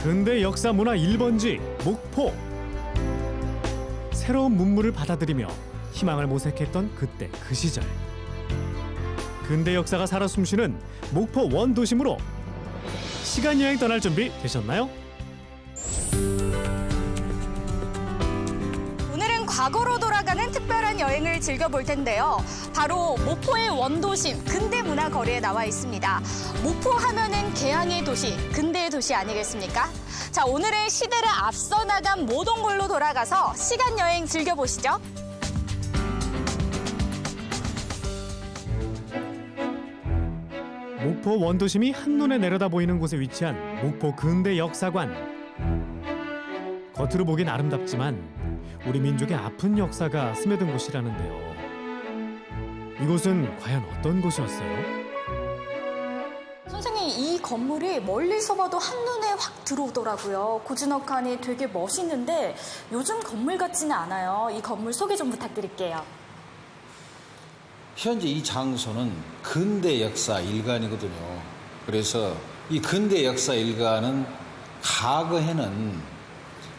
근대 역사 문화 1번지 목포. 새로운 문물을 받아들이며 희망을 모색했던 그때 그 시절. 근대 역사가 살아 숨쉬는 목포 원도심으로 시간 여행 떠날 준비 되셨나요? 오늘은 과거로 돌아가는 특별한 여행을 즐겨볼 텐데요. 바로 목포의 원도심 근대문화거리에 나와 있습니다. 목포 하면은 개항의 도시, 근대의 도시 아니겠습니까? 자, 오늘은 시대를 앞서 나간 모동골로 돌아가서 시간 여행 즐겨보시죠. 목포 원도심이 한눈에 내려다 보이는 곳에 위치한 목포 근대 역사관. 겉으로 보긴 아름답지만 우리 민족의 아픈 역사가 스며든 곳이라는데요. 이곳은 과연 어떤 곳이었어요? 선생님, 이 건물이 멀리서 봐도 한눈에 확 들어오더라고요. 고즈넉하니 되게 멋있는데 요즘 건물 같지는 않아요. 이 건물 소개 좀 부탁드릴게요. 현재 이 장소는 근대 역사 일관이거든요. 그래서 이 근대 역사 일관은 과거에는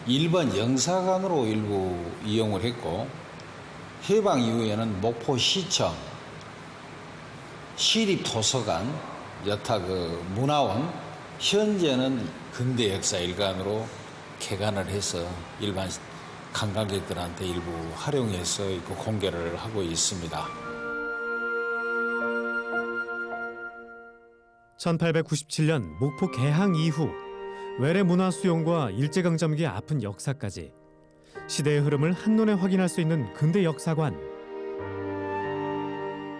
일반 영사관으로 일부 이용을 했고, 해방 이후에는 목포시청, 시립도서관, 여타 그 문화원, 현재는 근대 역사 일관으로 개관을 해서 일반 관광객들한테 일부 활용해서 공개를 하고 있습니다. 1897년 목포 개항 이후 외래 문화 수용과 일제강점기의 아픈 역사까지 시대의 흐름을 한눈에 확인할 수 있는 근대 역사관.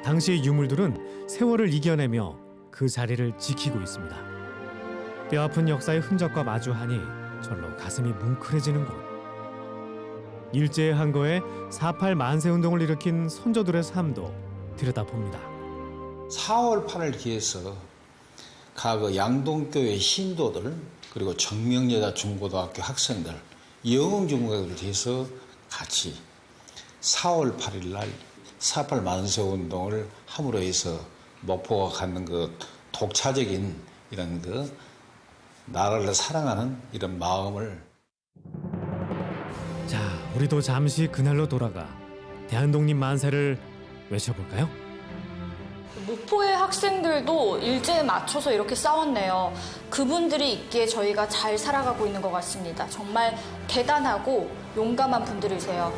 당시의 유물들은 세월을 이겨내며 그 자리를 지키고 있습니다. 뼈아픈 역사의 흔적과 마주하니 절로 가슴이 뭉클해지는 곳. 일제의 항거에 4.8 만세운동을 일으킨 선조들의 삶도 들여다봅니다. 4월 8을 기해서 과거 양동교회 신도들, 그리고 정명여자 중고등학교 학생들, 영흥중고등학교를 해서 같이 4월 8일 날 4.8 만세운동을 함으로 해서 목포가 갖는 그 독차적인 이런 그 나라를 사랑하는 이런 마음을. 자, 우리도 잠시 그날로 돌아가 대한독립 만세를 외쳐볼까요? 목포의 학생들도 일제에 맞춰서 이렇게 싸웠네요. 그분들이 있기에 저희가 잘 살아가고 있는 것 같습니다. 정말 대단하고 용감한 분들이세요.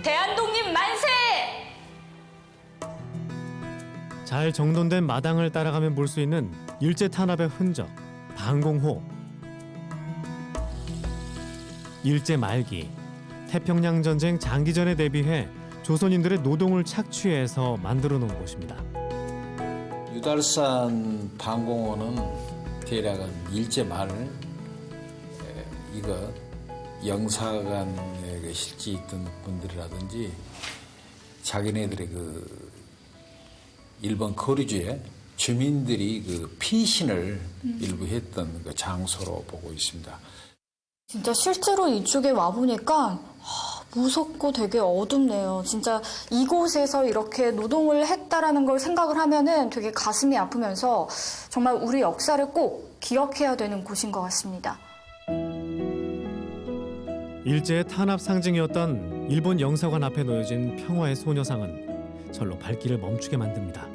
대한독립 만세! 잘 정돈된 마당을 따라가면 볼 수 있는 일제 탄압의 흔적, 방공호. 일제 말기, 태평양 전쟁 장기전에 대비해 조선인들의 노동을 착취해서 만들어 놓은 곳입니다. 유달산 방공호는 대략은 일제 말 이거 영사관에 실제 있던 분들이라든지 자기네들의 그 일본 거류지에 주민들이 그 피신을 일부 했던 그 장소로 보고 있습니다. 진짜 실제로 이쪽에 와보니까 무섭고 되게 어둡네요. 진짜 이곳에서 이렇게 노동을 했다라는 걸 생각을 하면은 되게 가슴이 아프면서 정말 우리 역사를 꼭 기억해야 되는 곳인 것 같습니다. 일제의 탄압 상징이었던 일본 영사관 앞에 놓여진 평화의 소녀상은 절로 발길을 멈추게 만듭니다.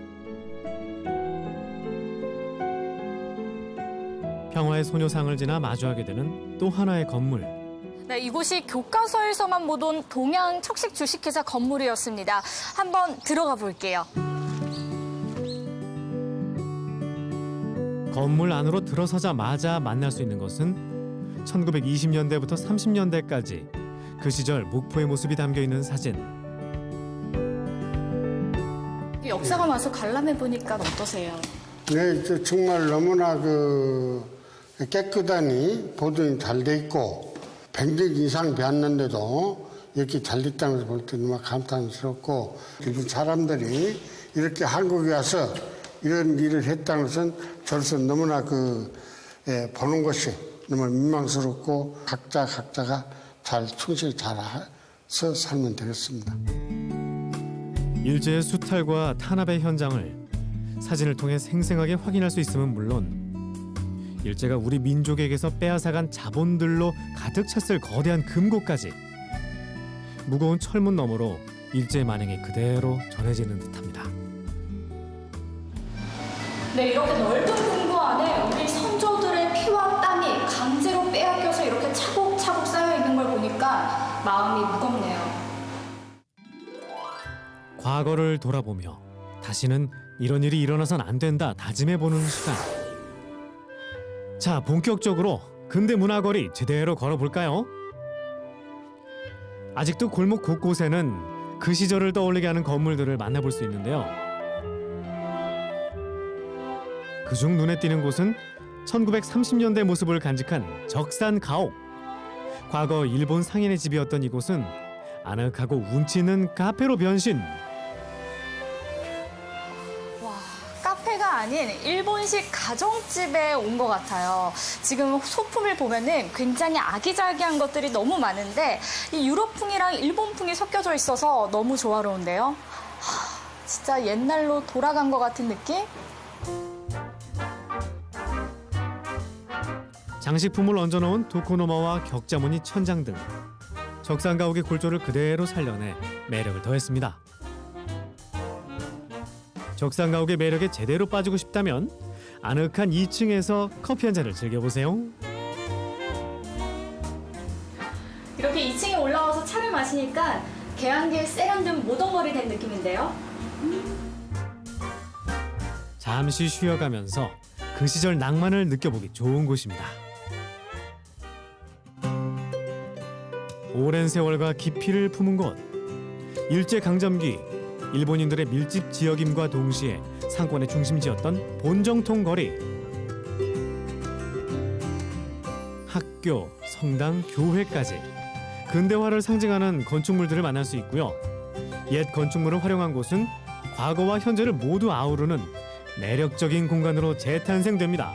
평화의 소녀상을 지나 마주하게 되는 또 하나의 건물. 네, 이곳이 교과서에서만 보던 동양 척식 주식회사 건물이었습니다. 한번 들어가 볼게요. 건물 안으로 들어서자마자 만날 수 있는 것은 1920년대부터 30년대까지 그 시절 목포의 모습이 담겨 있는 사진. 역사관 와서 관람해 보니까 어떠세요? 네, 정말 너무나 깨끗하니 보존이 잘 돼 있고 100년 이상 배웠는데도 이렇게 잘 됐다는 걸 볼 때 너무 감탄스럽고, 일본 사람들이 이렇게 한국에 와서 이런 일을 했다는 것은 저로서 너무나 보는 것이 너무 민망스럽고 각자가 잘 충실히 잘해서 살면 되겠습니다. 일제의 수탈과 탄압의 현장을 사진을 통해 생생하게 확인할 수 있음은 물론 일제가 우리 민족에게서 빼앗아간 자본들로 가득 찼을 거대한 금고까지 무거운 철문 너머로 일제의 만행이 그대로 전해지는 듯합니다. 네, 이렇게 넓은 금고 안에 우리 선조들의 피와 땀이 강제로 빼앗겨서 이렇게 차곡차곡 쌓여 있는 걸 보니까 마음이 무겁네요. 과거를 돌아보며 다시는 이런 일이 일어나선 안 된다 다짐해보는 시간. 자, 본격적으로 근대 문화거리 제대로 걸어볼까요? 아직도 골목 곳곳에는 그 시절을 떠올리게 하는 건물들을 만나볼 수 있는데요. 그중 눈에 띄는 곳은 1930년대 모습을 간직한 적산가옥. 과거 일본 상인의 집이었던 이곳은 아늑하고 운치 있는 카페로 변신. 와, 카페가 아닌 일본식 가정집에 온 것 같아요. 지금 소품을 보면은 굉장히 아기자기한 것들이 너무 많은데 이 유럽풍이랑 일본풍이 섞여져 있어서 너무 조화로운데요. 진짜 옛날로 돌아간 것 같은 느낌? 장식품을 얹어놓은 도코노마와 격자무늬 천장 등 적산가옥의 골조를 그대로 살려내 매력을 더했습니다. 적산가옥의 매력에 제대로 빠지고 싶다면 아늑한 2층에서 커피 한 잔을 즐겨보세요. 이렇게 2층에 올라와서 차를 마시니까 개안개에 세련된 모던걸이 된 느낌인데요. 잠시 쉬어가면서 그 시절 낭만을 느껴보기 좋은 곳입니다. 오랜 세월과 깊이를 품은 곳. 일제강점기 일본인들의 밀집 지역임과 동시에 상권의 중심지였던 본정통 거리. 학교, 성당, 교회까지 근대화를 상징하는 건축물들을 만날 수 있고요. 옛 건축물을 활용한 곳은 과거와 현재를 모두 아우르는 매력적인 공간으로 재탄생됩니다.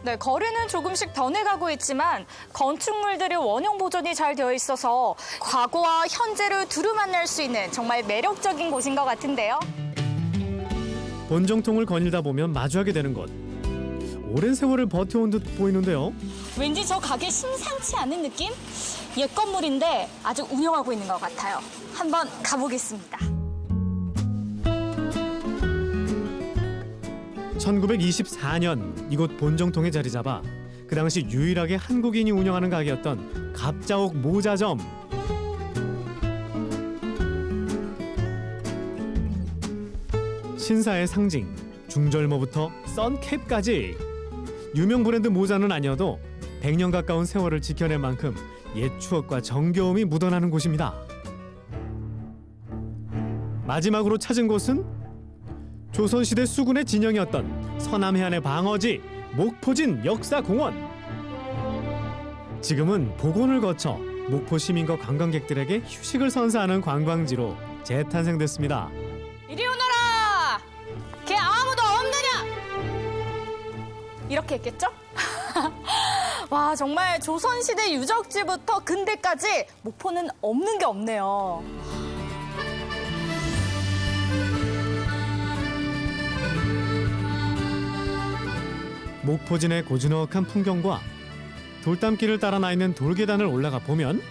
네, 거리는 조금씩 변해가고 있지만 건축물들이 원형 보존이 잘 되어 있어서 과거와 현재를 두루 만날 수 있는 정말 매력적인 곳인 것 같은데요. 본정통을 거닐다 보면 마주하게 되는 것. 오랜 세월을 버텨온 듯 보이는데요. 왠지 저 가게 심상치 않은 느낌? 옛 건물인데 아주 운영하고 있는 것 같아요. 한번 가보겠습니다. 1924년 이곳 본정통에 자리 잡아 그 당시 유일하게 한국인이 운영하는 가게였던 갑자옥 모자점. 신사의 상징, 중절모부터 선캡까지 유명 브랜드 모자는 아니어도 100년 가까운 세월을 지켜낸 만큼 옛 추억과 정겨움이 묻어나는 곳입니다. 마지막으로 찾은 곳은 조선시대 수군의 진영이었던 서남해안의 방어지 목포진 역사공원. 지금은 복원을 거쳐 목포 시민과 관광객들에게 휴식을 선사하는 관광지로 재탄생됐습니다. 이리 오너라! 걔 아무도 없느냐! 이렇게 했겠죠? 와, 정말 조선시대 유적지부터 근대까지 목포는 없는 게 없네요. 목포진의 고즈넉한 풍경과 돌담길을 따라 나 있는 돌계단을 올라가 보면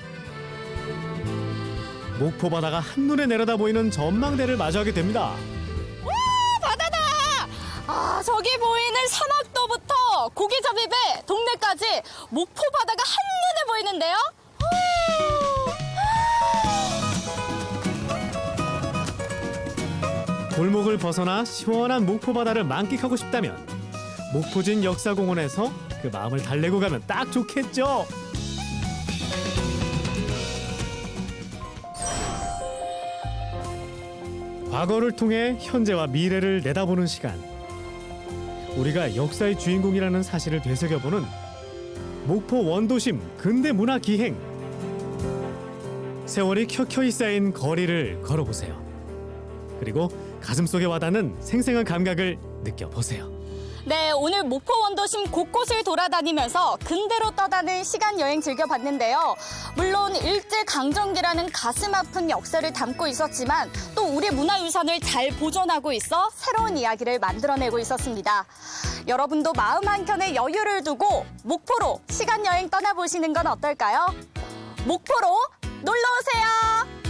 목포 바다가 한눈에 내려다 보이는 전망대를 마주하게 됩니다. 와, 바다다! 아, 저기 보이는 산악도부터 고기잡이배 동네까지 목포 바다가 한눈에 보이는데요? 골목을 벗어나 시원한 목포 바다를 만끽하고 싶다면 목포진 역사공원에서 그 마음을 달래고 가면 딱 좋겠죠. 과거를 통해 현재와 미래를 내다보는 시간. 우리가 역사의 주인공이라는 사실을 되새겨보는 목포 원도심 근대문화 기행. 세월이 켜켜이 쌓인 거리를 걸어보세요. 그리고 가슴속에 와닿는 생생한 감각을 느껴보세요. 네, 오늘 목포 원도심 곳곳을 돌아다니면서 근대로 떠나는 시간 여행 즐겨봤는데요. 물론 일제강점기라는 가슴 아픈 역사를 담고 있었지만 또 또 우리 문화유산을 잘 보존하고 있어 새로운 이야기를 만들어내고 있었습니다. 여러분도 마음 한켠에 여유를 두고 목포로 시간 여행 떠나보시는 건 어떨까요? 목포로 놀러 오세요.